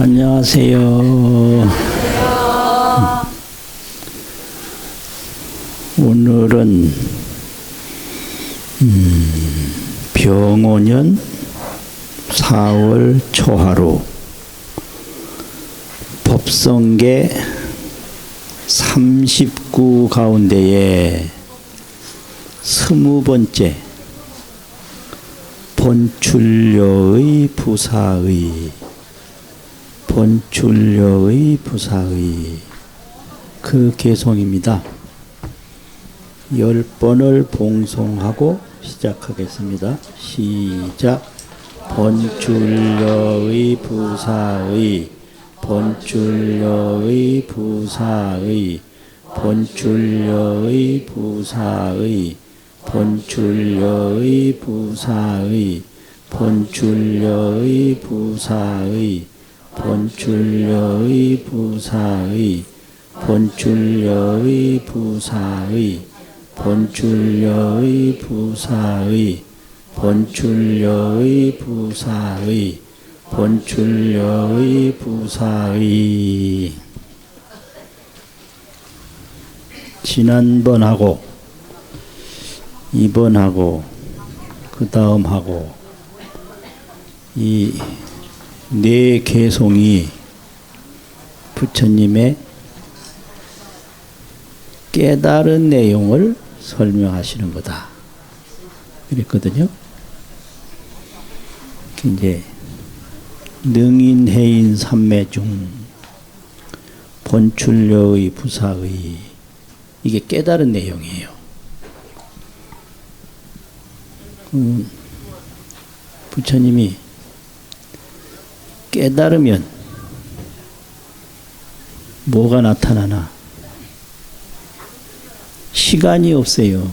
안녕하세요. 오늘은 병오년 4월 초하루 법성계 39 가운데에 20번째 본출료의 부사의 그 개송입니다. 10번을 봉송하고 시작하겠습니다. 시작. 본출료의 부사의 지난번하고 이번하고 그 다음하고 이 네 개송이 부처님의 깨달은 내용을 설명하시는 거다 그랬거든요. 이제 능인해인 삼매 중 본출료의 부사의 이게 깨달은 내용이에요. 부처님이 깨달으면 뭐가 나타나나? 시간이 없어요.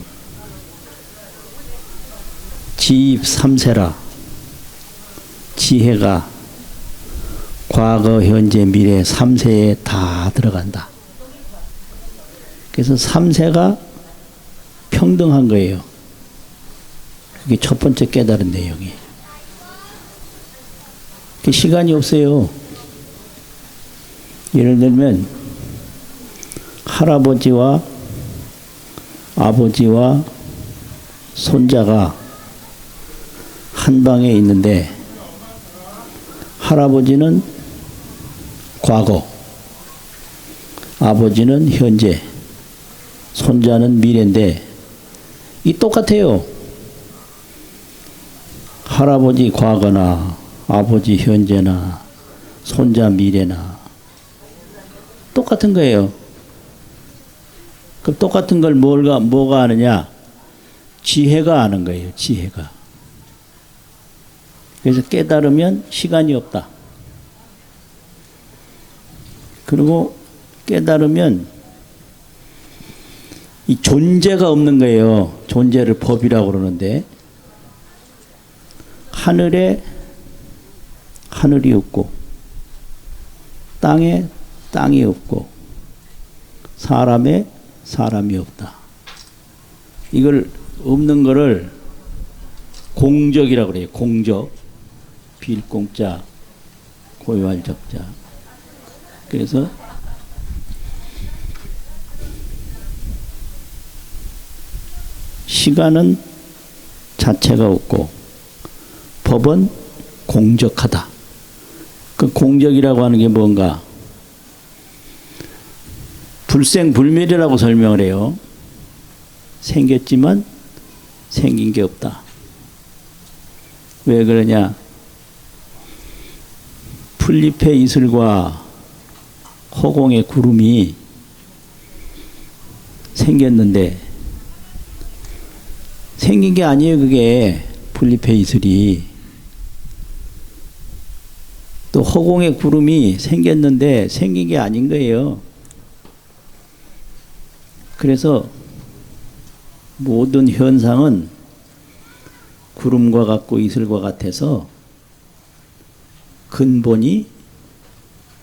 지입 삼세라 지혜가 과거, 현재, 미래 3세에 다 들어간다. 그래서 3세가 평등한 거예요. 그게 첫 번째 깨달은 내용이에요. 시간이 없어요. 예를 들면 할아버지와 아버지와 손자가 한 방에 있는데 할아버지는 과거, 아버지는 현재, 손자는 미래인데 이 똑같아요. 할아버지 과거나 아버지 현재나 손자 미래나 똑같은 거예요. 그럼 똑같은 걸 뭐가 아느냐? 지혜가 아는 거예요. 지혜가. 그래서 깨달으면 시간이 없다. 그리고 깨달으면 이 존재가 없는 거예요. 존재를 법이라고 그러는데 하늘에 하늘이 없고 땅에 땅이 없고 사람에 사람이 없다. 이걸 없는 거를 공적이라고 그래요. 공적. 빌공자, 고유할적자. 그래서 시간은 자체가 없고 법은 공적하다. 그 공적이라고 하는 게 뭔가? 불생불멸이라고 설명을 해요. 생겼지만 생긴 게 없다. 왜 그러냐? 풀잎의 이슬과 허공의 구름이 생겼는데 생긴 게 아니에요. 그게 풀잎의 이슬이. 또 허공의 구름이 생겼는데 생긴 게 아닌 거예요. 그래서 모든 현상은 구름과 같고 이슬과 같아서 근본이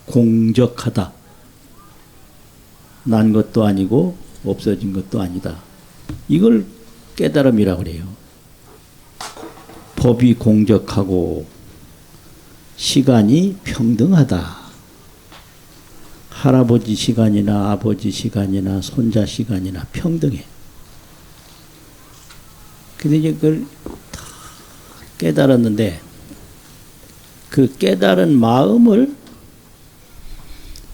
공적하다. 난 것도 아니고 없어진 것도 아니다. 이걸 깨달음이라고 그래요. 법이 공적하고 시간이 평등하다. 할아버지 시간이나 아버지 시간이나 손자 시간이나 평등해. 근데 이제 그걸 다 깨달았는데 그 깨달은 마음을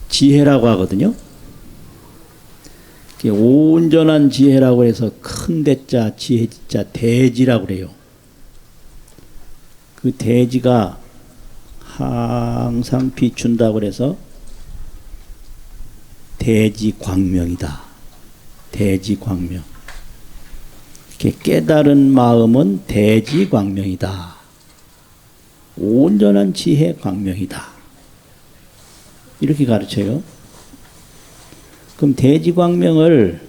지혜라고 하거든요. 온전한 지혜라고 해서 큰 대자 지혜자 대지라고 그래요. 그 대지가 항상 비춘다고 그래서 대지광명이다. 대지광명. 깨달은 마음은 대지광명이다. 온전한 지혜 광명이다. 이렇게 가르쳐요. 그럼 대지광명을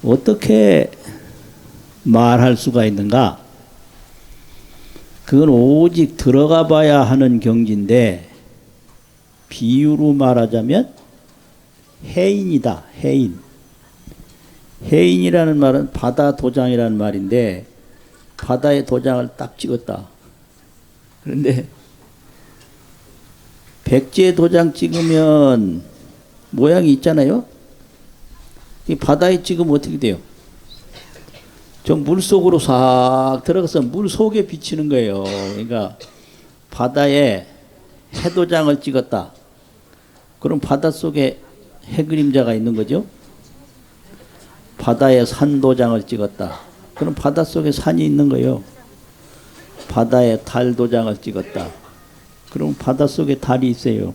어떻게 말할 수가 있는가? 그건 오직 들어가 봐야 하는 경지인데 비유로 말하자면 해인이다. 해인. 해인이라는 말은 바다 도장이라는 말인데 바다에 도장을 딱 찍었다. 그런데 백제 도장 찍으면 모양이 있잖아요. 이 바다에 찍으면 어떻게 돼요? 저 물속으로 싹 들어가서 물 속에 비치는 거예요. 그러니까 바다에 해도장을 찍었다. 그럼 바닷속에 해그림자가 있는 거죠. 바다에 산도장을 찍었다. 그럼 바닷속에 산이 있는 거예요. 바다에 달도장을 찍었다. 그럼 바닷속에 달이 있어요.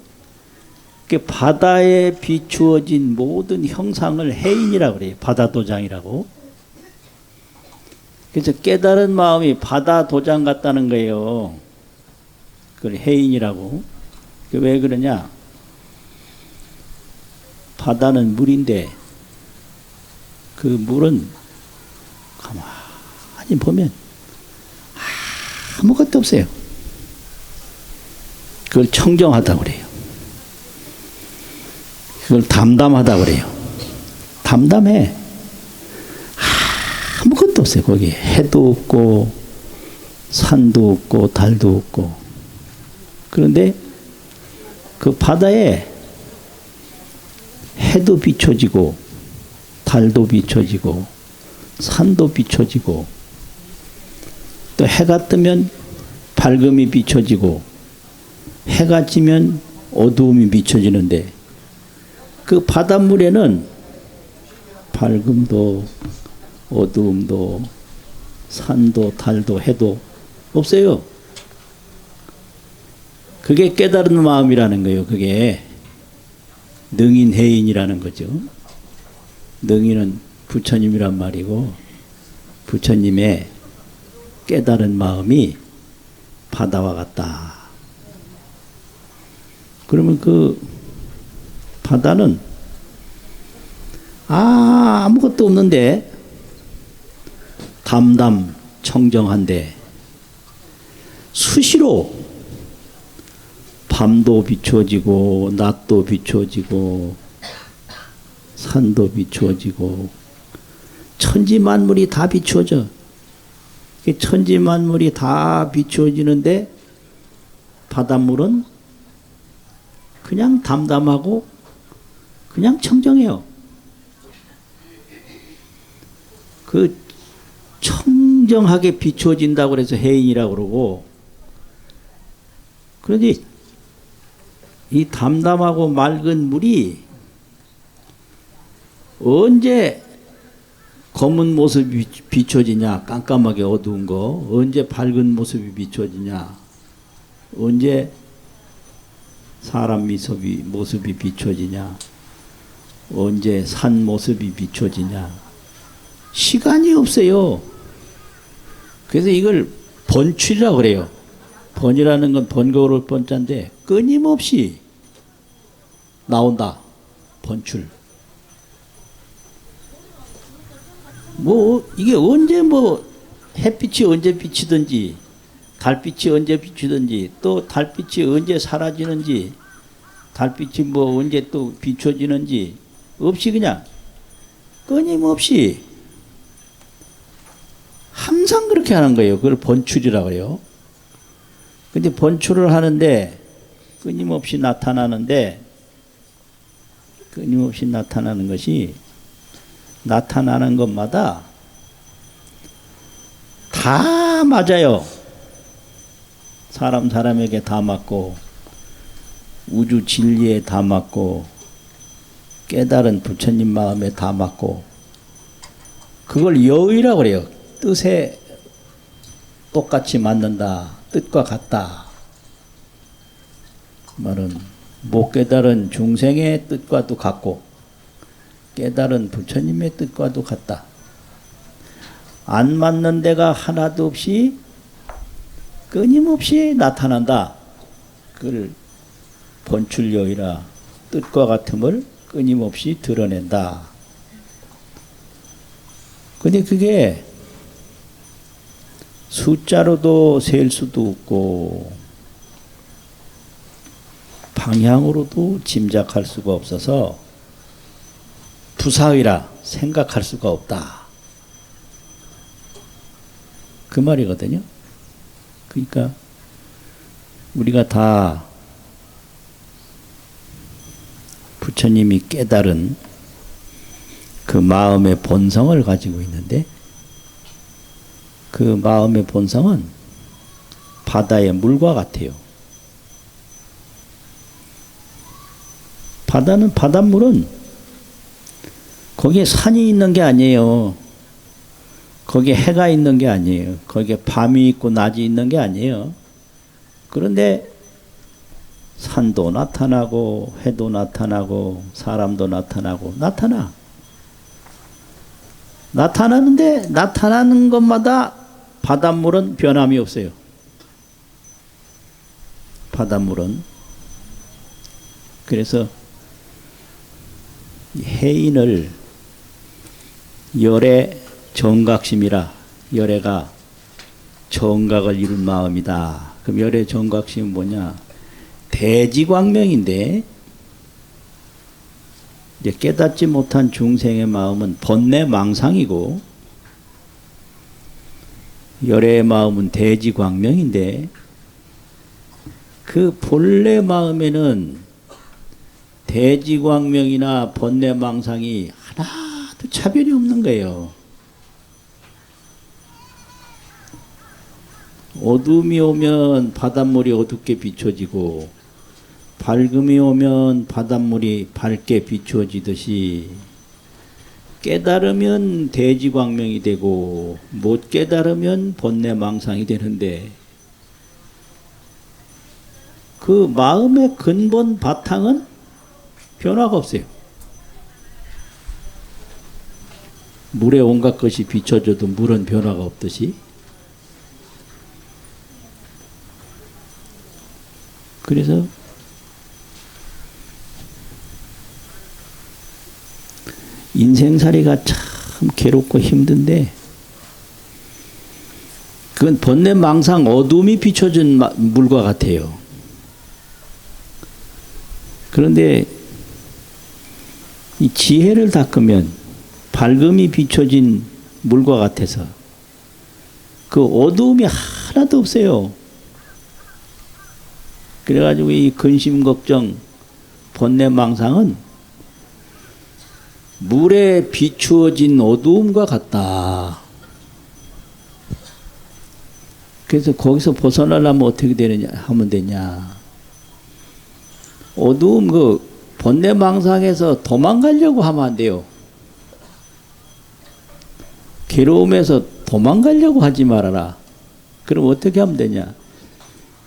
그 바다에 비추어진 모든 형상을 해인이라고 그래요. 바다도장이라고. 그래서 깨달은 마음이 바다도장 같다는 거예요. 그걸 해인이라고. 왜 그러냐? 바다는 물인데 그 물은 가만히 보면 아무것도 없어요. 그걸 청정하다고 그래요. 그걸 담담하다고 그래요. 담담해. 아무것도 없어요. 거기에 해도 없고 산도 없고 달도 없고. 그런데 그 바다에 해도 비춰지고 달도 비춰지고 산도 비춰지고 또 해가 뜨면 밝음이 비춰지고 해가 지면 어두움이 비춰지는데 그 바닷물에는 밝음도 어두움도 산도 달도 해도 없어요. 그게 깨달은 마음이라는 거예요. 그게 능인해인이라는 거죠. 능인은 부처님이란 말이고 부처님의 깨달은 마음이 바다와 같다. 그러면 그 바다는 아무것도 없는데 담담 청정한데 수시로 밤도 비춰지고 낮도 비춰지고 산도 비추어지고 천지만물이 다 비추어져. 천지만물이 다 비추어지는데 바닷물은 그냥 담담하고 그냥 청정해요. 그 청정하게 비추어진다고 해서 해인이라고 그러고, 그런데 이 담담하고 맑은 물이 언제 검은 모습이 비춰지냐, 깜깜하게 어두운 거, 언제 밝은 모습이 비춰지냐, 언제 사람 모습이 비춰지냐, 언제 산 모습이 비춰지냐, 시간이 없어요. 그래서 이걸 번출이라고 그래요. 번이라는 건 번거로울 번자인데 끊임없이 나온다. 번출. 이게 언제 햇빛이 언제 비치든지 달빛이 언제 비치든지 또 달빛이 언제 사라지는지 달빛이 언제 또 비춰지는지 없이 그냥 끊임없이 항상 그렇게 하는 거예요. 그걸 번출이라고 해요. 근데 번출을 하는데 끊임없이 나타나는데 끊임없이 나타나는 것이 나타나는 것마다 다 맞아요. 사람에게 다 맞고 우주 진리에 다 맞고 깨달은 부처님 마음에 다 맞고 그걸 여의라고 그래요. 뜻에 똑같이 맞는다. 뜻과 같다. 말은 못 깨달은 중생의 뜻과도 같고 깨달은 부처님의 뜻과도 같다. 안 맞는 데가 하나도 없이 끊임없이 나타난다. 그걸 번출여의라 뜻과 같음을 끊임없이 드러낸다. 근데 그게 숫자로도 셀 수도 없고 방향으로도 짐작할 수가 없어서 부사의라 생각할 수가 없다. 그 말이거든요. 그러니까 우리가 다 부처님이 깨달은 그 마음의 본성을 가지고 있는데 그 마음의 본성은 바다의 물과 같아요. 바닷물은 거기에 산이 있는 게 아니에요. 거기에 해가 있는 게 아니에요. 거기에 밤이 있고 낮이 있는 게 아니에요. 그런데 산도 나타나고 해도 나타나고 사람도 나타나고 나타나는데 나타나는 것마다 바닷물은 변함이 없어요. 바닷물은 그래서 해인을 열의 정각심이라 열애가 정각을 이룬 마음이다. 그럼 열의 정각심은 뭐냐? 대지광명인데 이제 깨닫지 못한 중생의 마음은 번뇌망상이고 열애의 마음은 대지광명인데 그 본래 마음에는 대지광명이나 번뇌망상이 하나도 차별이 없는 거예요. 어둠이 오면 바닷물이 어둡게 비춰지고 밝음이 오면 바닷물이 밝게 비추어지듯이 깨달으면 대지광명이 되고 못 깨달으면 번뇌망상이 되는데 그 마음의 근본 바탕은 변화가 없어요. 물에 온갖 것이 비춰져도 물은 변화가 없듯이 그래서 인생살이가 참 괴롭고 힘든데 그건 번뇌망상 어둠이 비춰진 물과 같아요. 그런데 이 지혜를 닦으면 밝음이 비춰진 물과 같아서 그 어두움이 하나도 없어요. 그래가지고 이 근심 걱정 번뇌망상은 물에 비추어진 어두움과 같다. 그래서 거기서 벗어나려면 어떻게 하면 되냐. 어두움 그 번뇌망상에서 도망가려고 하면 안 돼요. 괴로움에서 도망가려고 하지 말아라. 그럼 어떻게 하면 되냐.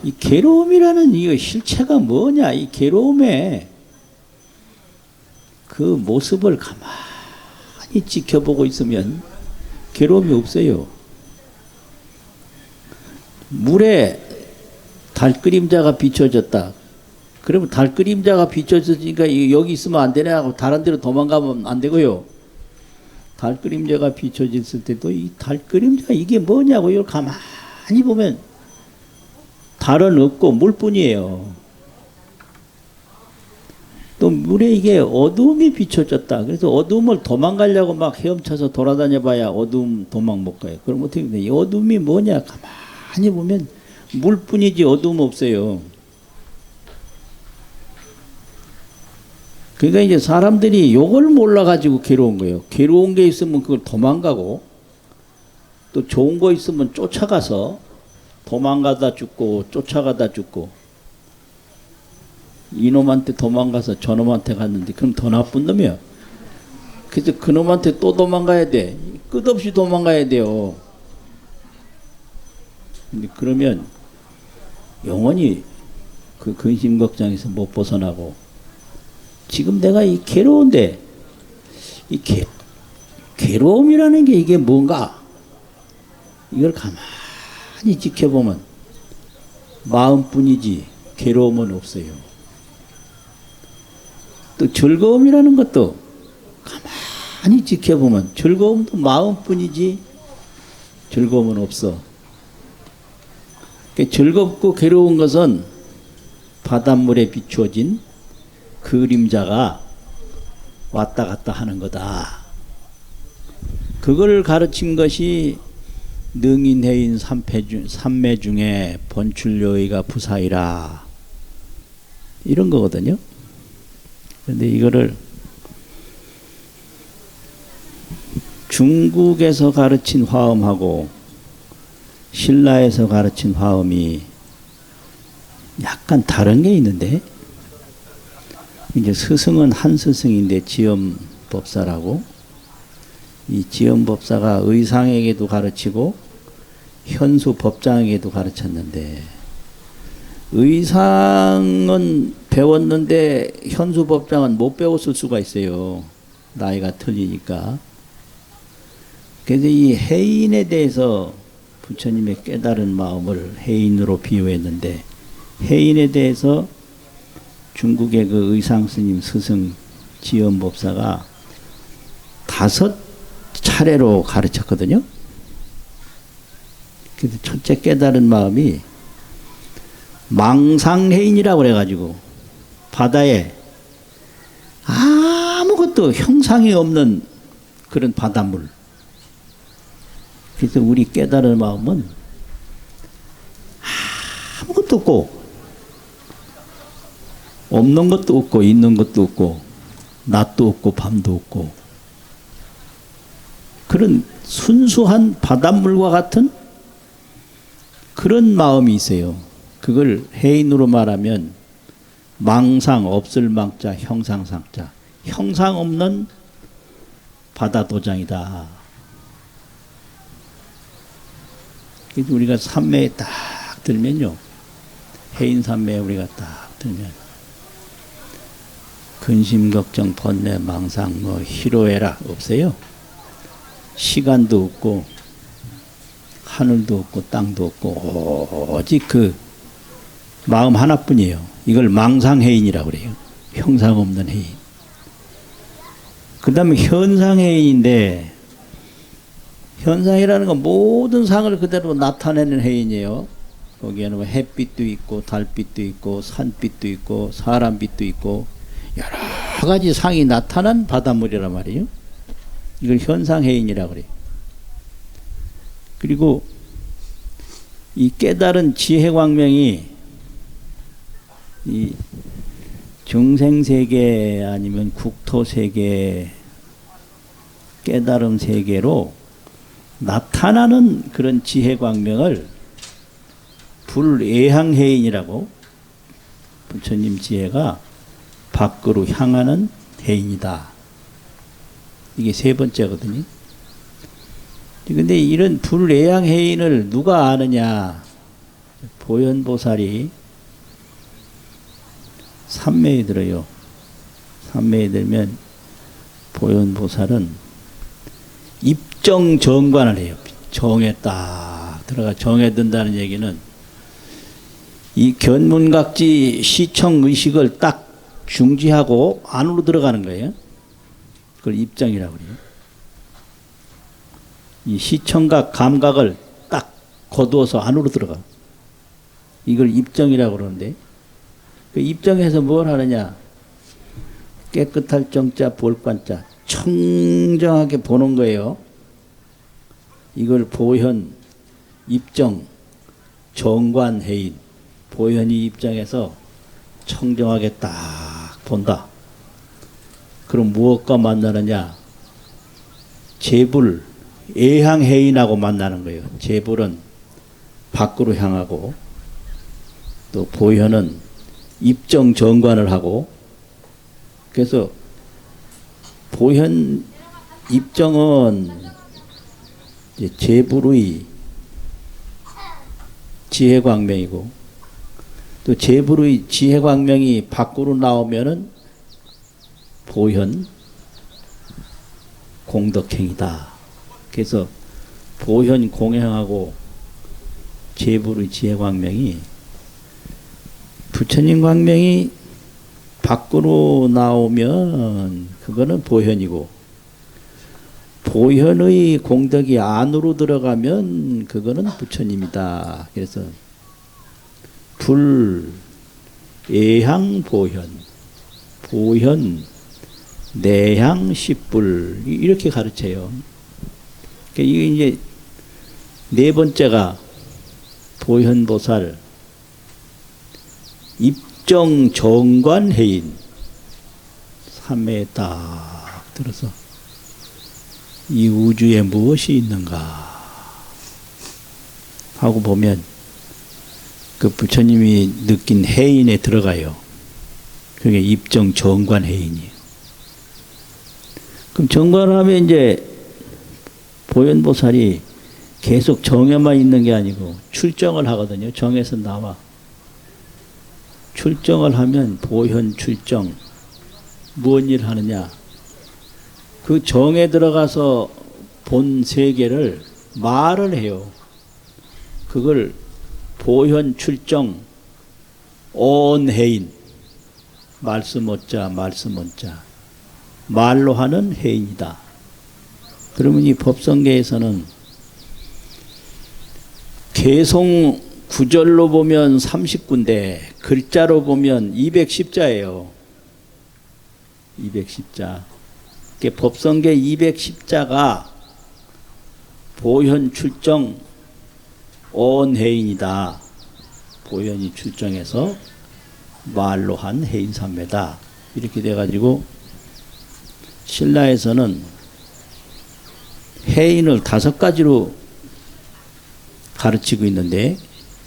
이 괴로움이라는 이 실체가 뭐냐. 이 괴로움의 그 모습을 가만히 지켜보고 있으면 괴로움이 없어요. 물에 달그림자가 비춰졌다. 그러면 달그림자가 비춰졌으니까 여기 있으면 안 되냐 하고 다른 데로 도망가면 안 되고요. 달그림자가 비춰졌을 때도 이 달그림자 이게 뭐냐고 이걸 가만히 보면 달은 없고 물뿐이에요. 또 물에 이게 어두움이 비춰졌다. 그래서 어두움을 도망가려고 막 헤엄쳐서 돌아다녀 봐야 어두움 도망 못 가요. 그럼 어떻게 돼? 이 어두움이 뭐냐? 가만히 보면 물뿐이지 어둠 없어요. 그러니까 이제 사람들이 요걸 몰라가지고 괴로운 거예요. 괴로운 게 있으면 그걸 도망가고, 또 좋은 거 있으면 쫓아가서 도망가다 죽고 쫓아가다 죽고, 이놈한테 도망가서 저놈한테 갔는데 그럼 더 나쁜 놈이야. 그래서 그놈한테 또 도망가야 돼. 끝없이 도망가야 돼요. 근데 그러면 영원히 그 근심 걱정에서 못 벗어나고, 지금 내가 이 괴로운데, 이 괴로움이라는 게 이게 뭔가, 이걸 가만히 지켜보면 마음뿐이지 괴로움은 없어요. 또 즐거움이라는 것도 가만히 지켜보면 즐거움도 마음뿐이지 즐거움은 없어. 즐겁고 괴로운 것은 바닷물에 비추어진 그림자가 왔다 갔다 하는 거다. 그걸 가르친 것이 능인해인 삼매 중에 본출요의가 부사이라, 이런 거거든요. 그런데 이거를 중국에서 가르친 화엄하고 신라에서 가르친 화엄이 약간 다른 게 있는데, 이제 스승은 한 스승인데 지엄법사라고, 이 지엄법사가 의상에게도 가르치고 현수 법장에게도 가르쳤는데, 의상은 배웠는데 현수 법장은 못 배웠을 수가 있어요. 나이가 틀리니까. 그래서 이 해인에 대해서 부처님의 깨달은 마음을 해인으로 비유했는데, 해인에 대해서 중국의 그 의상스님 스승 지엄법사가 5차례로 가르쳤거든요. 그래서 첫째 깨달은 마음이 망상해인이라고 그래가지고, 바다에 아무것도 형상이 없는 그런 바닷물. 그래서 우리 깨달은 마음은 아무것도 없고, 없는 것도 없고 있는 것도 없고 낮도 없고 밤도 없고, 그런 순수한 바닷물과 같은 그런 마음이 있어요. 그걸 해인으로 말하면 망상, 없을 망자, 형상상자, 형상 없는 바다 도장이다. 그래서 우리가 삼매에 딱 들면요, 해인 삼매에 우리가 딱 들면 근심 걱정 번뇌 망상 뭐 희로애락 없어요. 시간도 없고 하늘도 없고 땅도 없고 오직 그 마음 하나뿐이에요. 이걸 망상해인이라고 그래요. 형상 없는 해인. 그 다음에 현상해인인데, 현상이라는 건 모든 상을 그대로 나타내는 해인이에요. 거기에는 뭐 햇빛도 있고 달빛도 있고 산빛도 있고 사람빛도 있고 여러 가지 상이 나타난 바닷물이란 말이에요. 이걸 현상해인이라고 그래요. 그리고 이 깨달은 지혜광명이 이 중생세계 아니면 국토세계 깨달음 세계로 나타나는 그런 지혜광명을 불애향해인이라고, 부처님 지혜가 밖으로 향하는 해인이다. 이게 세 번째거든요. 근데 이런 불애향해인을 누가 아느냐? 보현보살이 삼매에 들어요. 삼매에 들면 보현보살은 입정정관을 해요. 정에 딱 들어가. 정에 든다는 얘기는 이 견문각지 시청의식을 딱 중지하고 안으로 들어가는 거예요. 그걸 입정이라고 그래요. 이 시청각 감각을 딱 거두어서 안으로 들어가. 이걸 입정이라고 그러는데, 그 입정에서 뭘 하느냐? 깨끗할 정자 볼관자, 청정하게 보는 거예요. 이걸 보현, 입정, 정관해인, 보현이 입장에서 청정하게 딱 본다. 그럼 무엇과 만나느냐? 재불, 애향해인하고 만나는 거예요. 재불은 밖으로 향하고, 또 보현은 입정 정관을 하고, 그래서 보현 입정은 이제 재불의 지혜광명이고, 또 재불의 지혜광명이 밖으로 나오면은 보현 공덕행이다. 그래서 보현 공행하고 재불의 지혜광명이, 부처님 광명이 밖으로 나오면 그거는 보현이고, 보현의 공덕이 안으로 들어가면 그거는 부처님이다. 그래서 불, 애향, 보현, 보현, 내향, 십불, 이렇게 가르쳐요. 그러니까 이게 이제 네 번째가 보현보살 입정 정관해인, 삼매에 딱 들어서 이 우주에 무엇이 있는가 하고 보면 그 부처님이 느낀 해인에 들어가요. 그게 입정 정관 해인이에요. 그럼 정관하면 이제 보현보살이 계속 정에만 있는 게 아니고 출정을 하거든요. 정에서 나와. 출정을 하면 보현 출정. 무슨 일 하느냐? 그 정에 들어가서 본 세계를 말을 해요. 그걸 보현 출정 온해인, 말씀 어자 말씀 원자, 말로 하는 해인이다. 그러면 이 법성계에서는 개송 구절로 보면 30군데, 글자로 보면 210자예요. 210자. 법성계 210자가 보현 출정 온해인이다. 보현이 출정해서 말로 한 해인삼매다. 이렇게 돼가지고 신라에서는 해인을 5가지로 가르치고 있는데,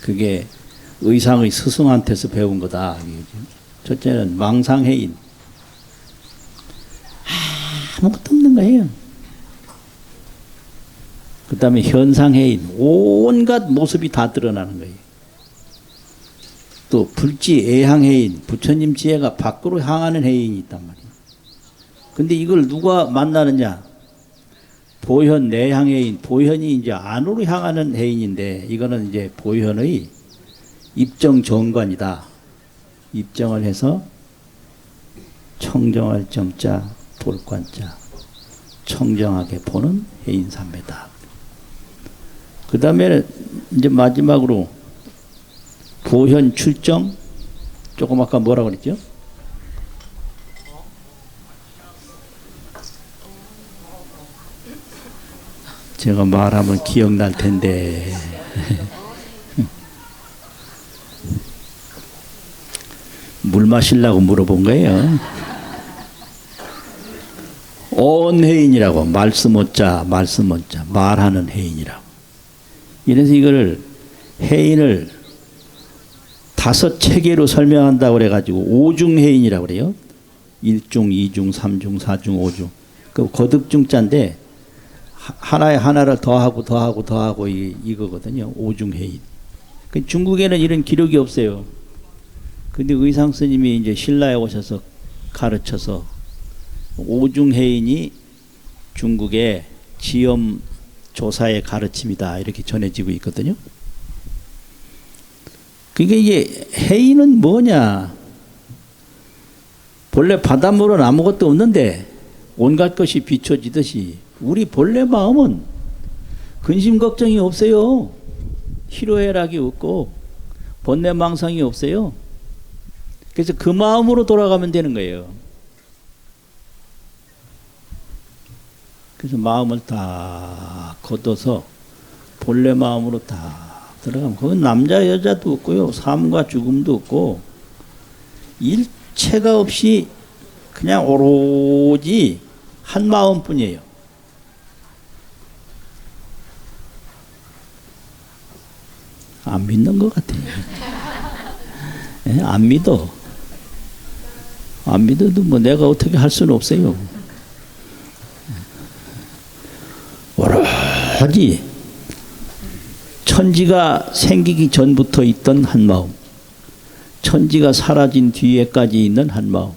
그게 의상의 스승한테서 배운 거다. 첫째는 망상해인. 아무것도 없는 거예요. 그 다음에 현상해인. 온갖 모습이 다 드러나는 거예요. 또 불지 애향해인. 부처님 지혜가 밖으로 향하는 해인이 있단 말이에요. 근데 이걸 누가 만나느냐? 보현 내향해인. 보현이 이제 안으로 향하는 해인인데, 이거는 이제 보현의 입정 정관이다. 입정을 해서 청정할 정자, 볼관자, 청정하게 보는 해인삼매다. 그 다음에 이제 마지막으로 보현 출정. 조금 아까 뭐라고 그랬죠? 제가 말하면 기억날 텐데. 물 마시려고 물어본 거예요. 온해인이라고, 말씀 어자 말씀 원자, 말하는 해인이라고. 이래서 이거를 해인을 5체계로 설명한다고 그래가지고 오중해인이라고 그래요. 1중, 2중, 3중, 4중, 5중. 그 거듭중자인데 하나에 하나를 더하고 이거거든요. 오중해인. 그 중국에는 이런 기록이 없어요. 근데 의상 스님이 이제 신라에 오셔서 가르쳐서 오중해인이 중국의 지엄 조사의 가르침이다. 이렇게 전해지고 있거든요. 그게 이게 해인은 뭐냐? 본래 바닷물은 아무것도 없는데 온갖 것이 비춰지듯이 우리 본래 마음은 근심 걱정이 없어요. 희로애락이 없고 번뇌망상이 없어요. 그래서 그 마음으로 돌아가면 되는 거예요. 그래서 마음을 다 걷어서 본래 마음으로 다 들어가면 그건 남자 여자도 없고요. 삶과 죽음도 없고 일체가 없이 그냥 오로지 한 마음뿐이에요. 안 믿는 것 같아요. 예? 안 믿어. 안 믿어도 뭐 내가 어떻게 할 수는 없어요. 오로지 천지가 생기기 전부터 있던 한 마음, 천지가 사라진 뒤에까지 있는 한 마음,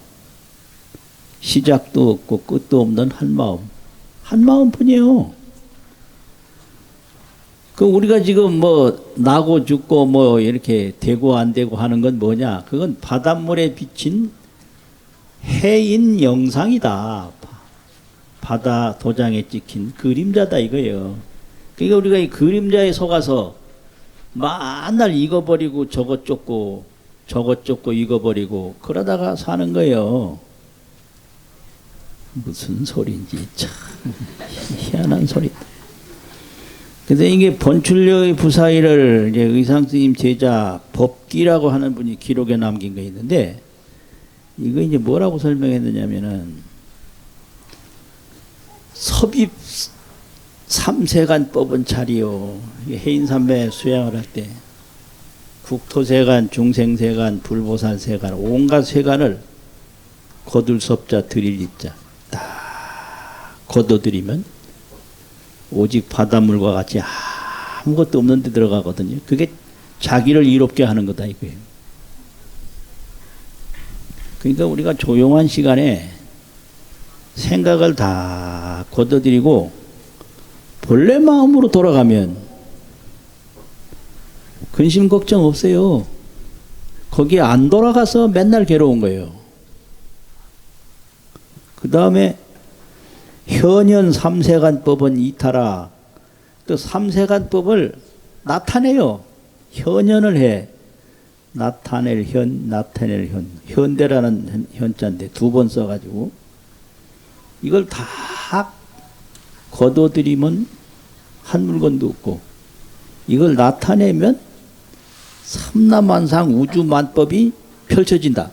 시작도 없고 끝도 없는 한 마음뿐이에요. 그 우리가 지금 뭐 나고 죽고 뭐 이렇게 되고 안 되고 하는 건 뭐냐? 그건 바닷물에 비친 해인 영상이다. 바다 도장에 찍힌 그림자다 이거예요. 그러니까 우리가 이 그림자에 속아서 맨날 익어버리고 저것 쫓고 익어버리고 그러다가 사는 거예요. 무슨 소리인지 참 희한한 소리다. 그래서 이게 본출려의 부사일을 이제 의상스님 제자 법기라고 하는 분이 기록에 남긴 거 있는데, 이거 이제 뭐라고 설명했느냐면은 섭입 삼세간법은 차리요. 해인삼매 수양을 할 때 국토세간, 중생세간, 불보살세간 온갖 세간을 거둘 섭자 드릴 입자 딱 걷어들이면 오직 바닷물과 같이 아무것도 없는 데 들어가거든요. 그게 자기를 이롭게 하는 거다 이거예요. 그러니까 우리가 조용한 시간에 생각을 다 걷어들이고 본래 마음으로 돌아가면 근심 걱정 없어요. 거기에 안 돌아가서 맨날 괴로운 거예요. 그 다음에 현현 삼세간법은 이타라. 또 삼세간법을 나타내요. 현현을 해. 나타낼 현, 나타낼 현. 현대라는 현자인데 두 번 써가지고 이걸 다 거둬들이면 한 물건도 없고, 이걸 나타내면 삼라만상 우주만법이 펼쳐진다.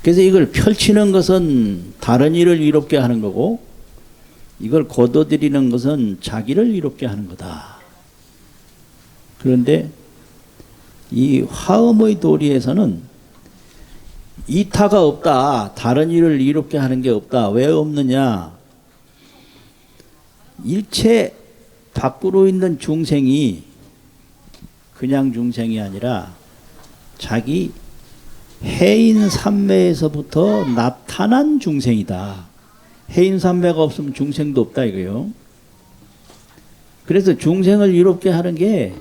그래서 이걸 펼치는 것은 다른 일을 이롭게 하는 거고, 이걸 거둬들이는 것은 자기를 이롭게 하는 거다. 그런데 이 화엄의 도리에서는 이타가 없다. 다른 일을 이롭게 하는 게 없다. 왜 없느냐? 일체 밖으로 있는 중생이 그냥 중생이 아니라 자기 해인삼매에서부터 나타난 중생이다. 해인삼매가 없으면 중생도 없다 이거요. 그래서 중생을 이롭게 하는 게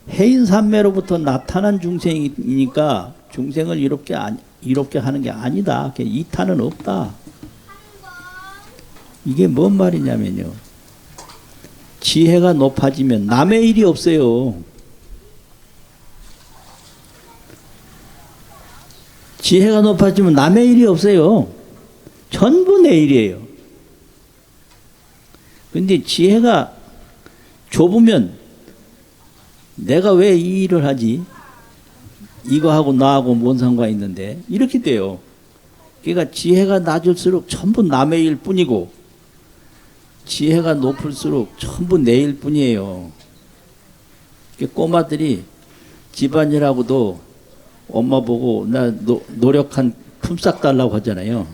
해인삼매로부터 나타난 중생이니까 중생을 이롭게 하는 게 아니다. 이타는 없다. 이게 뭔 말이냐면요. 지혜가 높아지면 남의 일이 없어요. 지혜가 높아지면 남의 일이 없어요. 전부 내 일이에요. 근데 지혜가 좁으면 내가 왜 이 일을 하지? 이거하고 나하고 뭔 상관이 있는데? 이렇게 돼요. 그러니까 지혜가 낮을수록 전부 남의 일 뿐이고, 지혜가 높을수록 전부 내 일 뿐이에요. 꼬마들이 집안일하고도 엄마 보고 나 노력한 품삯 달라고 하잖아요.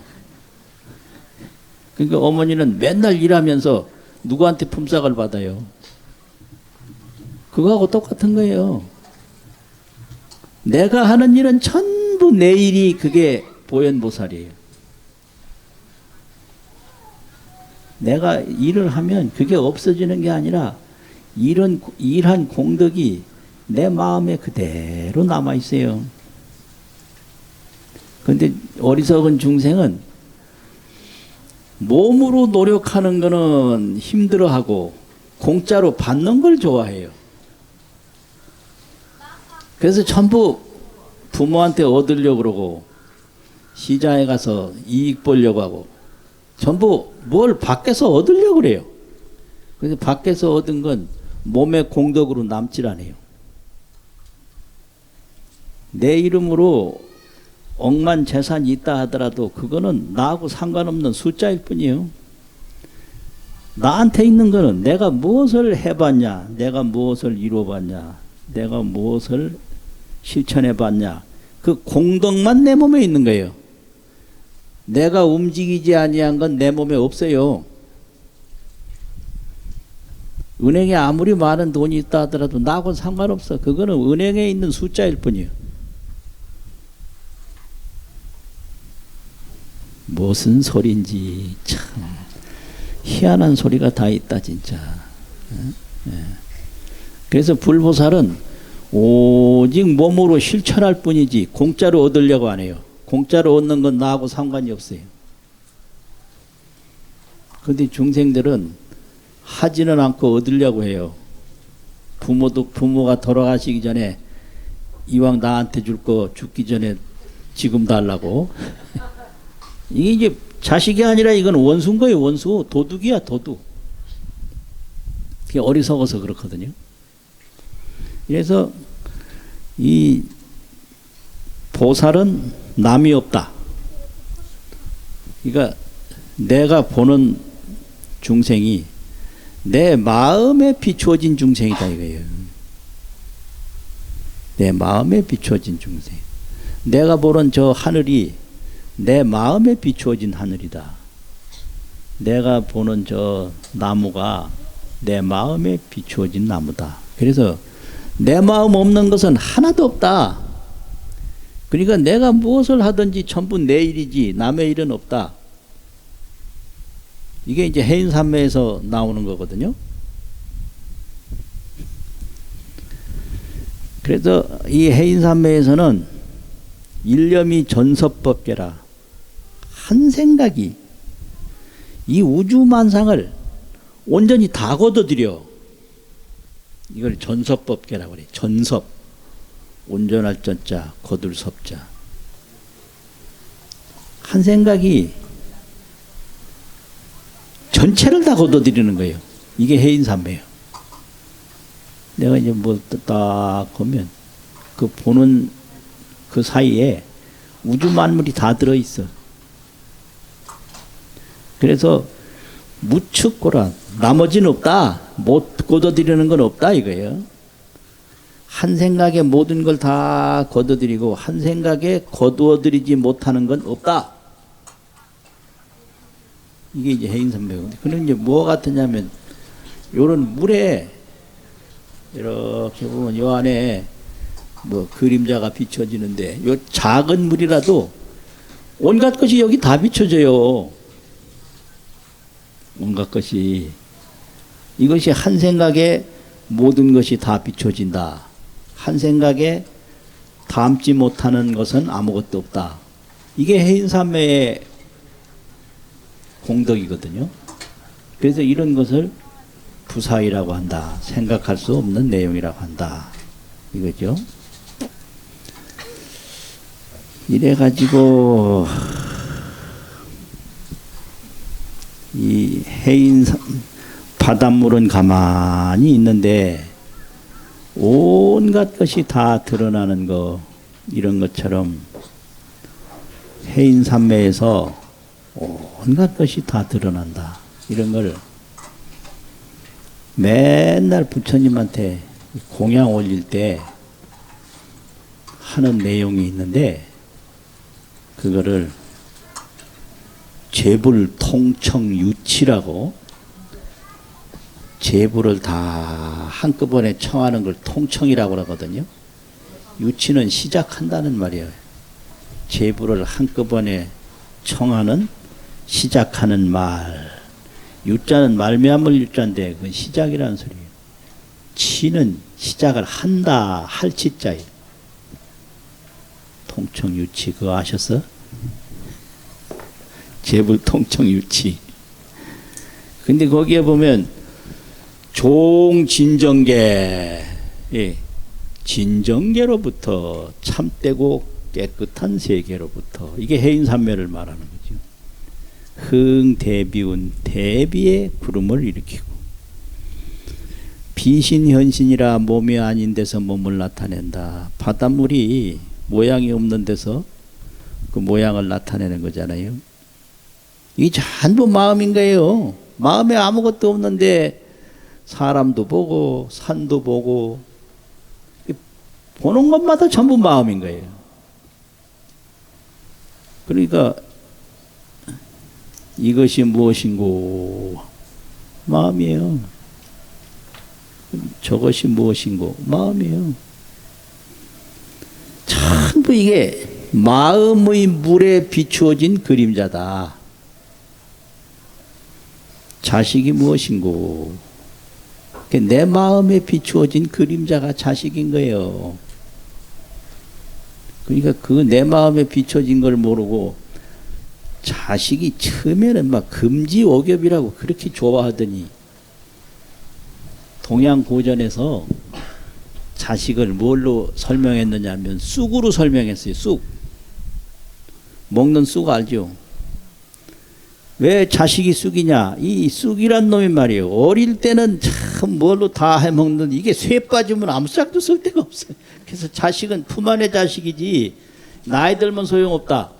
그러니까 어머니는 맨날 일하면서 누구한테 품삯을 받아요. 그거하고 똑같은 거예요. 내가 하는 일은 전부 내 일이 그게 보현보살이에요. 내가 일을 하면 그게 없어지는 게 아니라 일한 공덕이 내 마음에 그대로 남아있어요. 그런데 어리석은 중생은 몸으로 노력하는 거는 힘들어하고 공짜로 받는 걸 좋아해요. 그래서 전부 부모한테 얻으려고 그러고 시장에 가서 이익 보려고 하고 전부 뭘 밖에서 얻으려고 그래요. 그래서 밖에서 얻은 건 몸의 공덕으로 남질 않아요. 내 이름으로 억만 재산이 있다 하더라도 그거는 나하고 상관없는 숫자일 뿐이에요. 나한테 있는 거는 내가 무엇을 해봤냐, 내가 무엇을 이루어봤냐, 내가 무엇을 실천해봤냐, 그 공덕만 내 몸에 있는 거예요. 내가 움직이지 아니한 건 내 몸에 없어요. 은행에 아무리 많은 돈이 있다 하더라도 나하고는 상관없어. 그거는 은행에 있는 숫자일 뿐이에요. 무슨 소린지 참 희한한 소리가 다 있다 진짜. 그래서 불보살은 오직 몸으로 실천할 뿐이지 공짜로 얻으려고 안 해요. 공짜로 얻는 건 나하고 상관이 없어요. 그런데 중생들은 하지는 않고 얻으려고 해요. 부모가 돌아가시기 전에 이왕 나한테 줄 거 죽기 전에 지금 달라고. 이게 이제 자식이 아니라 이건 원수인 거예요. 원수. 도둑이야 도둑. 그게 어리석어서 그렇거든요. 그래서 이 보살은 남이 없다. 그러니까 내가 보는 중생이 내 마음에 비추어진 중생이다 이거예요. 내 마음에 비추어진 중생. 내가 보는 저 하늘이 내 마음에 비추어진 하늘이다. 내가 보는 저 나무가 내 마음에 비추어진 나무다. 그래서 내 마음 없는 것은 하나도 없다. 그러니까 내가 무엇을 하든지 전부 내 일이지 남의 일은 없다. 이게 이제 해인산매에서 나오는 거거든요. 그래서 이 해인산매에서는 일념이 전섭법계라. 한 생각이 이 우주만상을 온전히 다 거둬들여. 이걸 전섭법계라고 그래. 전섭. 온전할 전자, 거둘 섭자. 한 생각이 전체를 다 거둬들이는 거예요. 이게 해인산매예요. 내가 이제 뭐 딱 보면 그 보는 그 사이에 우주 만물이 다 들어있어. 그래서 무측고란 나머지는 없다. 못 거둬들이는 건 없다 이거예요. 한 생각에 모든 걸 다 거둬들이고 한 생각에 거두어들이지 못하는 건 없다. 이게 이제 해인산매거든요. 그는 이제 뭐 같으냐면 요런 물에 이렇게 보면 요 안에 뭐 그림자가 비춰지는데 요 작은 물이라도 온갖 것이 여기 다 비춰져요. 온갖 것이. 이것이 한 생각에 모든 것이 다 비춰진다. 한 생각에 담지 못하는 것은 아무것도 없다. 이게 해인산매의 공덕이거든요. 그래서 이런 것을 부사이라고 한다. 생각할 수 없는 내용이라고 한다. 이거죠. 이래가지고 이 해인산 바닷물은 가만히 있는데 온갖 것이 다 드러나는 거, 이런 것처럼 해인산매에서 온갖 것이 다 드러난다. 이런 걸 맨날 부처님한테 공양 올릴 때 하는 내용이 있는데 그거를 재불통청유치라고, 재불을 다 한꺼번에 청하는 걸 통청이라고 하거든요. 유치는 시작한다는 말이에요. 재불을 한꺼번에 청하는, 시작하는 말. 유자는 말미암을 유자인데 그건 시작이라는 소리예요. 치는 시작을 한다, 할 치자예요. 통청유치 그거 아셨어? 재불통청유치. 근데 거기에 보면 종진정계, 예, 진정계로부터 참되고 깨끗한 세계로부터, 이게 해인산매를 말하는 거죠. 흥대비운, 대비의 구름을 일으키고 비신현신이라 몸이 아닌 데서 몸을 나타낸다. 바닷물이 모양이 없는 데서 그 모양을 나타내는 거잖아요. 이게 전부 마음인 거예요. 마음에 아무것도 없는데 사람도 보고 산도 보고 보는 것마다 전부 마음인 거예요. 그러니까 이것이 무엇인고 마음이에요. 저것이 무엇인고 마음이에요. 전부 이게 마음의 물에 비추어진 그림자다. 자식이 무엇인고 내 마음에 비추어진 그림자가 자식인 거예요. 그러니까 그 내 마음에 비춰진 걸 모르고 자식이 처음에는 막 금지옥엽이라고 그렇게 좋아하더니 동양고전에서 자식을 뭘로 설명했느냐 하면 쑥으로 설명했어요. 쑥. 먹는 쑥 알죠? 왜 자식이 쑥이냐? 이 쑥이란 놈이 말이에요. 어릴 때는 참 뭘로 다 해먹는 이게 쇠 빠지면 아무 짝도 쓸 데가 없어요. 그래서 자식은 품 안의 자식이지 나이 들면 소용없다.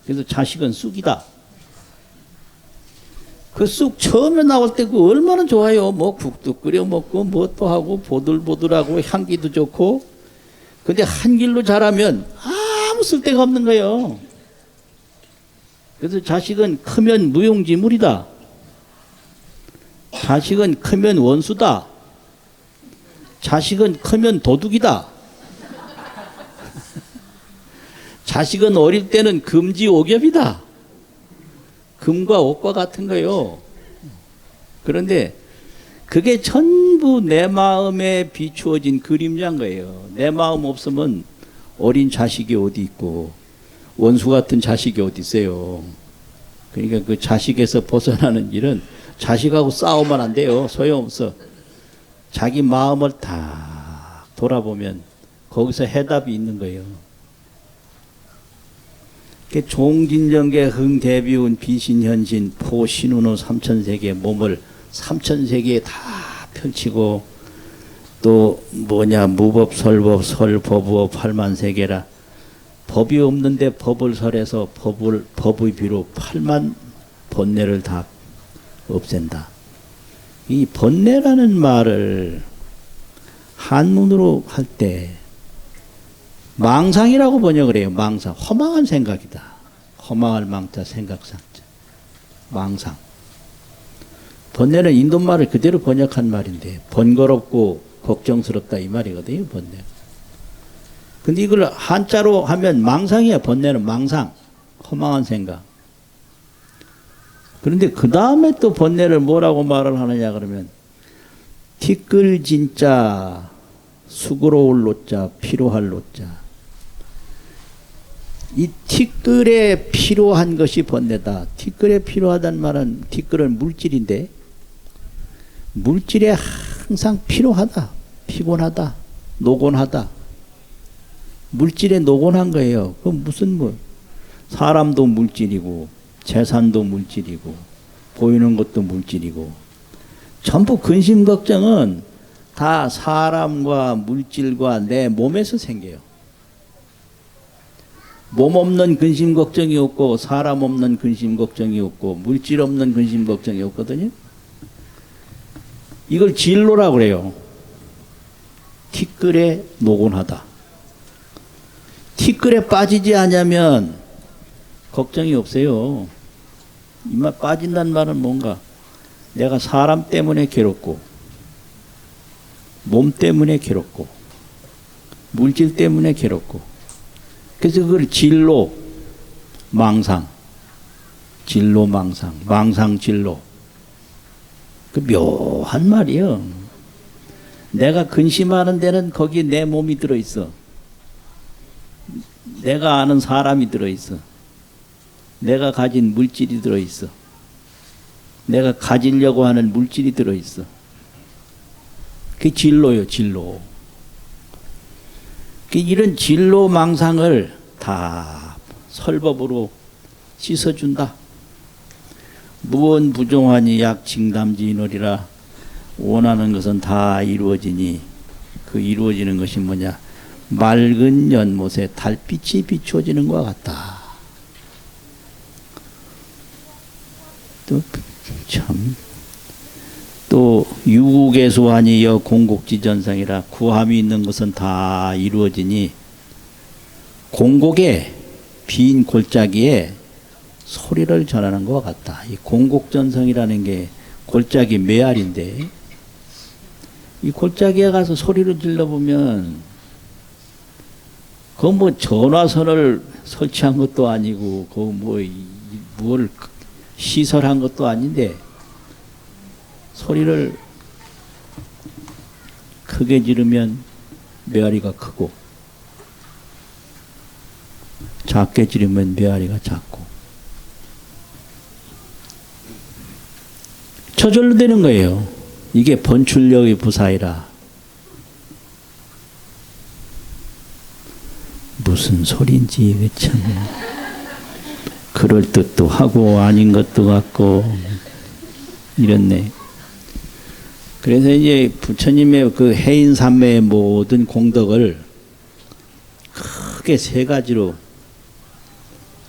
그래서 자식은 쑥이다. 그 쑥 처음에 나올 때 그 얼마나 좋아요. 뭐 국도 끓여 먹고 뭐 또 하고 보들보들하고 향기도 좋고. 근데 한 길로 자라면 아무 쓸데가 없는 거예요. 그래서 자식은 크면 무용지물이다. 자식은 크면 원수다. 자식은 크면 도둑이다. 자식은 어릴 때는 금지옥엽이다. 금과 옥과 같은 거예요. 그런데 그게 전부 내 마음에 비추어진 그림자인 거예요. 내 마음 없으면 어린 자식이 어디 있고 원수 같은 자식이 어디 있어요. 그러니까 그 자식에서 벗어나는 일은 자식하고 싸우면 안 돼요. 소용없어. 자기 마음을 다 돌아보면 거기서 해답이 있는 거예요. 종진정계 흥대비운 비신현신 포신운후 삼천세계 몸을 삼천세계에 다 펼치고 또 뭐냐 무법 설법 설법법 팔만세계라 법이 없는데 법을 설해서 법의 비로 8만 번뇌를 다 없앤다. 이 번뇌라는 말을 한문으로 할 때 망상이라고 번역을 해요. 망상. 허망한 생각이다. 허망할 망자 생각상자. 망상. 번뇌는 인도말을 그대로 번역한 말인데 번거롭고 걱정스럽다 이 말이거든요. 번뇌. 근데 이걸 한자로 하면 망상이야. 번뇌는 망상. 허망한 생각. 그런데 그 다음에 또 번뇌를 뭐라고 말을 하느냐 그러면 티끌 진짜 수고로울 노자 피로할 노자. 이 티끌에 필요한 것이 번뇌다. 티끌에 필요하다는 말은 티끌은 물질인데 물질에 항상 필요하다. 피곤하다. 노곤하다. 물질에 노곤한 거예요. 그럼 무슨 뭐 사람도 물질이고 재산도 물질이고 보이는 것도 물질이고 전부 근심 걱정은 다 사람과 물질과 내 몸에서 생겨요. 몸 없는 근심 걱정이 없고 사람 없는 근심 걱정이 없고 물질 없는 근심 걱정이 없거든요. 이걸 진로라고 그래요. 티끌에 노곤하다. 티끌에 빠지지 않으면 걱정이 없어요. 이 말 빠진다는 말은 뭔가 내가 사람 때문에 괴롭고 몸 때문에 괴롭고 물질 때문에 괴롭고 그래서 그걸 진로 망상 진로 망상 망상 진로 그 묘한 말이요. 내가 근심하는 데는 거기 내 몸이 들어있어. 내가 아는 사람이 들어있어. 내가 가진 물질이 들어있어. 내가 가지려고 하는 물질이 들어있어. 그게 진로요. 진로. 이런 진로 망상을 다 설법으로 씻어준다. 무언 부종하니 약 징담지이노리라. 원하는 것은 다 이루어지니 그 이루어지는 것이 뭐냐? 맑은 연못에 달빛이 비추어지는 것과 같다. 또 유국의수환이여 공곡지전성이라 구함이 있는 것은 다 이루어지니 공곡에 빈 골짜기에 소리를 전하는 것과 같다. 이 공곡전성이라는 게 골짜기 메아리인데 이 골짜기에 가서 소리를 질러보면 그건 뭐 전화선을 설치한 것도 아니고 그 뭘 시설한 것도 아닌데 소리를 크게 지르면 메아리가 크고 작게 지르면 메아리가 작고 저절로 되는 거예요. 이게 번출력의 부사이라. 무슨 소리인지 참 그럴듯도 하고 아닌 것도 같고 이렇네. 그래서 이제 부처님의 그 해인삼매의 모든 공덕을 크게 세 가지로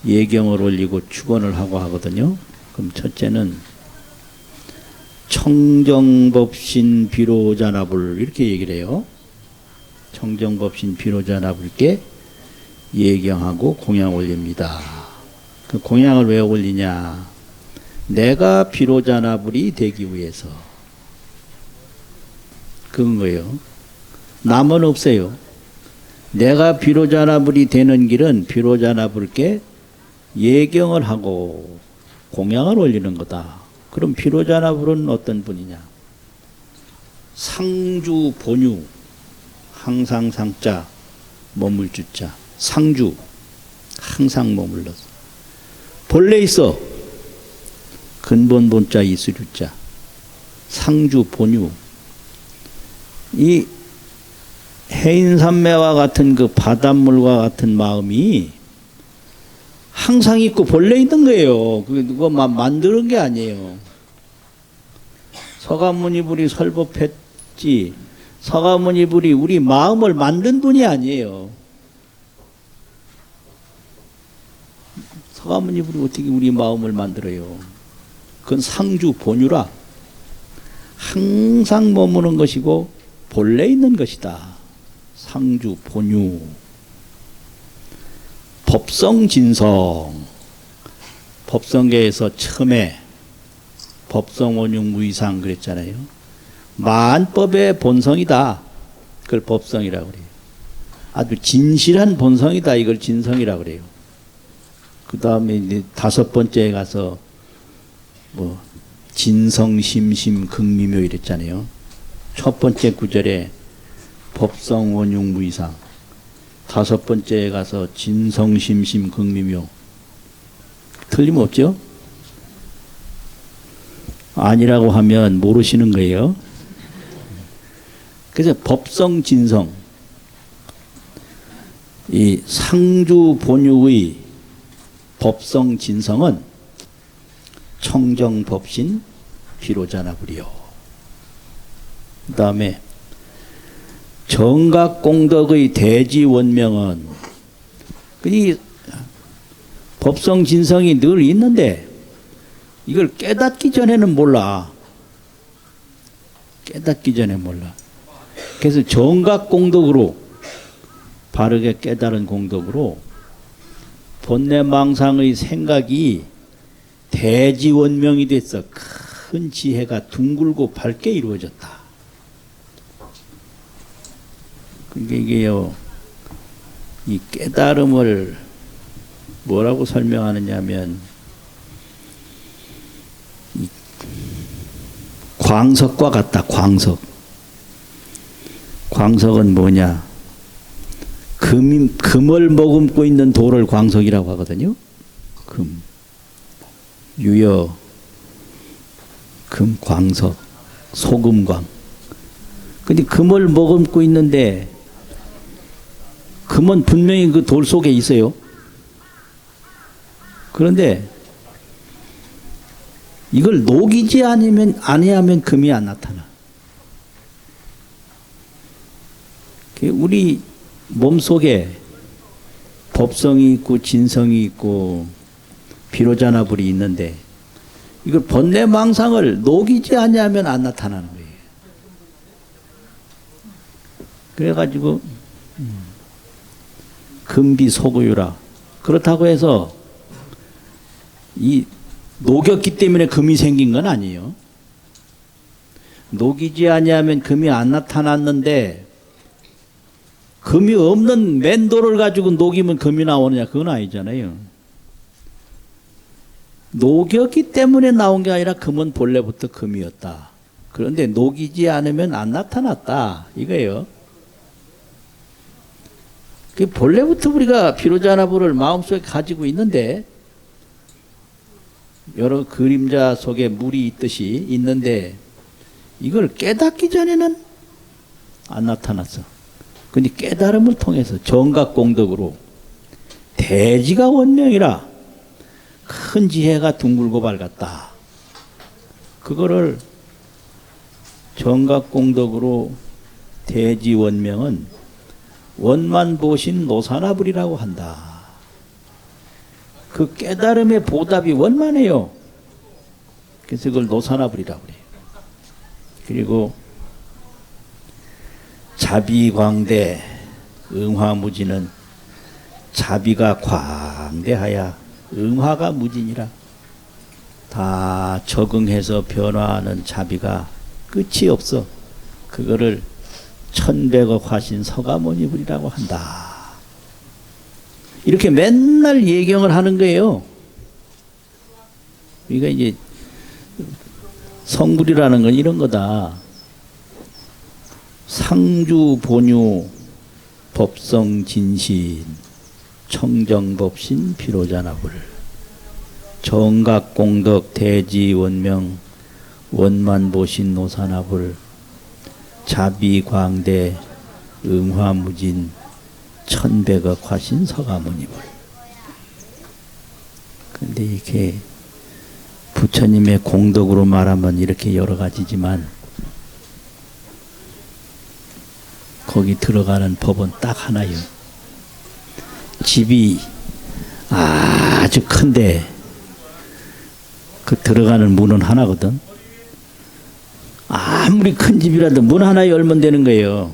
예경을 올리고 축원을 하고 하거든요. 그럼 첫째는 청정법신 비로자나불 이렇게 얘기를 해요. 청정법신 비로자나불께 예경하고 공양 올립니다. 그 공양을 왜 올리냐? 내가 비로자나불이 되기 위해서 그런 거예요. 남은 없어요. 내가 비로자나불이 되는 길은 비로자나불께 예경을 하고 공양을 올리는 거다. 그럼 비로자나불은 어떤 분이냐? 상주 본유, 항상 상자, 머물주자. 상주, 항상 머물러서. 본래 있어. 근본 본자 이수류자. 상주 본유. 이 해인산매와 같은 그 바닷물과 같은 마음이 항상 있고 본래 있는 거예요. 그게 누가 만드는 게 아니에요. 서가모니불이 설법했지 서가모니불이 우리 마음을 만든 분이 아니에요. 서가모니불이 어떻게 우리 마음을 만들어요? 그건 상주 본유라. 항상 머무는 것이고 본래 있는 것이다. 상주 본유. 법성진성. 법성계에서 처음에 법성원육무이상 그랬잖아요. 만법의 본성이다. 그걸 법성이라고 그래요. 아주 진실한 본성이다. 이걸 진성이라고 그래요. 그 다음에 이제 다섯 번째에 가서 뭐 진성심심 극미묘 이랬잖아요. 첫 번째 구절에 법성원육무이상, 다섯 번째에 가서 진성심심 극미묘. 틀림없죠? 아니라고 하면 모르시는 거예요. 그래서 법성진성, 이 상주 본유의 법성진성은 청정법신 비로자나불이요. 그 다음에 정각공덕의 대지원명은 이 법성진성이 늘 있는데 이걸 깨닫기 전에는 몰라. 깨닫기 전에 몰라. 그래서 정각공덕으로 바르게 깨달은 공덕으로 본래망상의 생각이 대지원명이 됐어. 큰 지혜가 둥글고 밝게 이루어졌다. 그러니까 이게요, 이 깨달음을 뭐라고 설명하느냐면 광석과 같다. 광석. 광석은 뭐냐? 금을 머금고 있는 돌을 광석이라고 하거든요. 금. 유여, 금, 광석, 소금광. 근데 금을 머금고 있는데 금은 분명히 그 돌 속에 있어요. 그런데 이걸 녹이지 아니하면 금이 안 나타나. 우리 몸속에 법성이 있고 진성이 있고 비로자나불이 있는데 이걸 번뇌망상을 녹이지 않냐면 안 나타나는 거예요. 그래가지고 금비소구유라. 그렇다고 해서 이 녹였기 때문에 금이 생긴 건 아니에요. 녹이지 않냐면 금이 안 나타났는데 금이 없는 맨돌을 가지고 녹이면 금이 나오느냐, 그건 아니잖아요. 녹였기 때문에 나온 게 아니라 금은 본래부터 금이었다. 그런데 녹이지 않으면 안 나타났다, 이거예요. 본래부터 우리가 비로자나불을 마음속에 가지고 있는데 여러 그림자 속에 물이 있듯이 있는데 이걸 깨닫기 전에는 안 나타났어. 근데 깨달음을 통해서 정각공덕으로 대지가 원명이라 큰 지혜가 둥글고 밝았다. 그거를 정각공덕으로 대지원명은 원만보신 노사나불이라고 한다. 그 깨달음의 보답이 원만해요. 그래서 그걸 노사나불이라고 그래요. 그리고 자비광대 응화무진은 자비가 광대하야 응화가 무진이라. 다 적응해서 변화하는 자비가 끝이 없어. 그거를 천백억 화신 서가모니불이라고 한다. 이렇게 맨날 예경을 하는 거예요. 그러니까 이제 성불이라는 건 이런 거다. 상주 본유 법성 진신 청정법신 비로자나불 정각공덕 대지원명 원만보신 노사나불 자비광대 응화무진 천백억 화신 서가모니불. 근데 이렇게 부처님의 공덕으로 말하면 이렇게 여러 가지지만 거기 들어가는 법은 딱 하나요. 집이 아주 큰데 그 들어가는 문은 하나거든. 아무리 큰 집이라도 문 하나 열면 되는 거예요.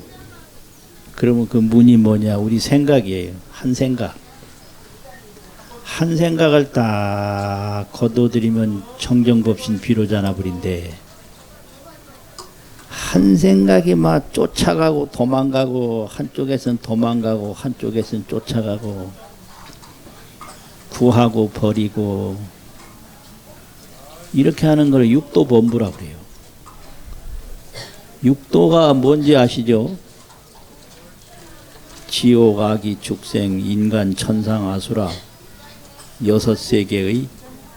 그러면 그 문이 뭐냐? 우리 생각이에요. 한 생각. 한 생각을 딱 거둬들이면 청정법신 비로자나불인데 한 생각이 막 쫓아가고 도망가고 한쪽에선 도망가고 한쪽에선 쫓아가고 구하고 버리고 이렇게 하는 걸 육도범부라고 그래요. 육도가 뭔지 아시죠? 지옥, 악이, 축생, 인간, 천상, 아수라 6세계의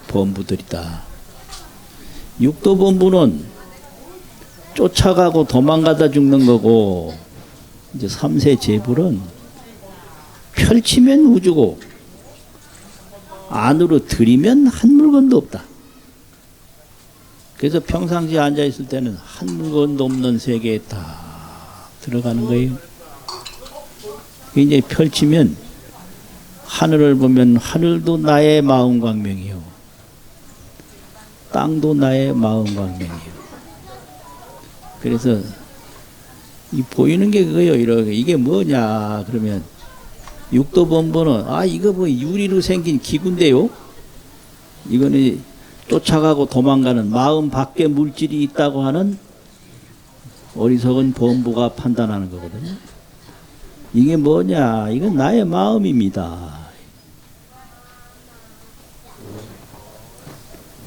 범부들이다. 육도범부는 쫓아가고 도망가다 죽는 거고, 이제 3세 재불은 펼치면 우주고 안으로 들이면 한 물건도 없다. 그래서 평상시에 앉아 있을 때는 한 물건도 없는 세계에 딱 들어가는 거예요. 이제 펼치면 하늘을 보면 하늘도 나의 마음 광명이요, 땅도 나의 마음 광명이요. 그래서 이 보이는 게 그거예요. 이렇게 이게 뭐냐 그러면 육도범부는 이거 뭐 유리로 생긴 기구인데요. 이거는 쫓아가고 도망가는 마음 밖에 물질이 있다고 하는 어리석은 범부가 판단하는 거거든요. 이게 뭐냐? 이건 나의 마음입니다.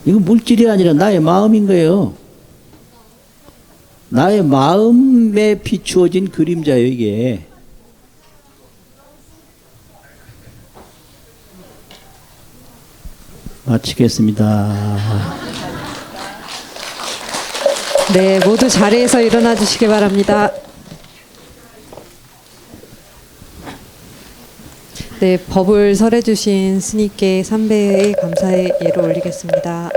이건 물질이 아니라 나의 마음인 거예요. 나의 마음에 비추어진 그림자예요, 이게. 마치겠습니다. 네, 모두 자리에서 일어나 주시기 바랍니다. 네, 법을 설해 주신 스님께 삼배의 감사의 예를 올리겠습니다.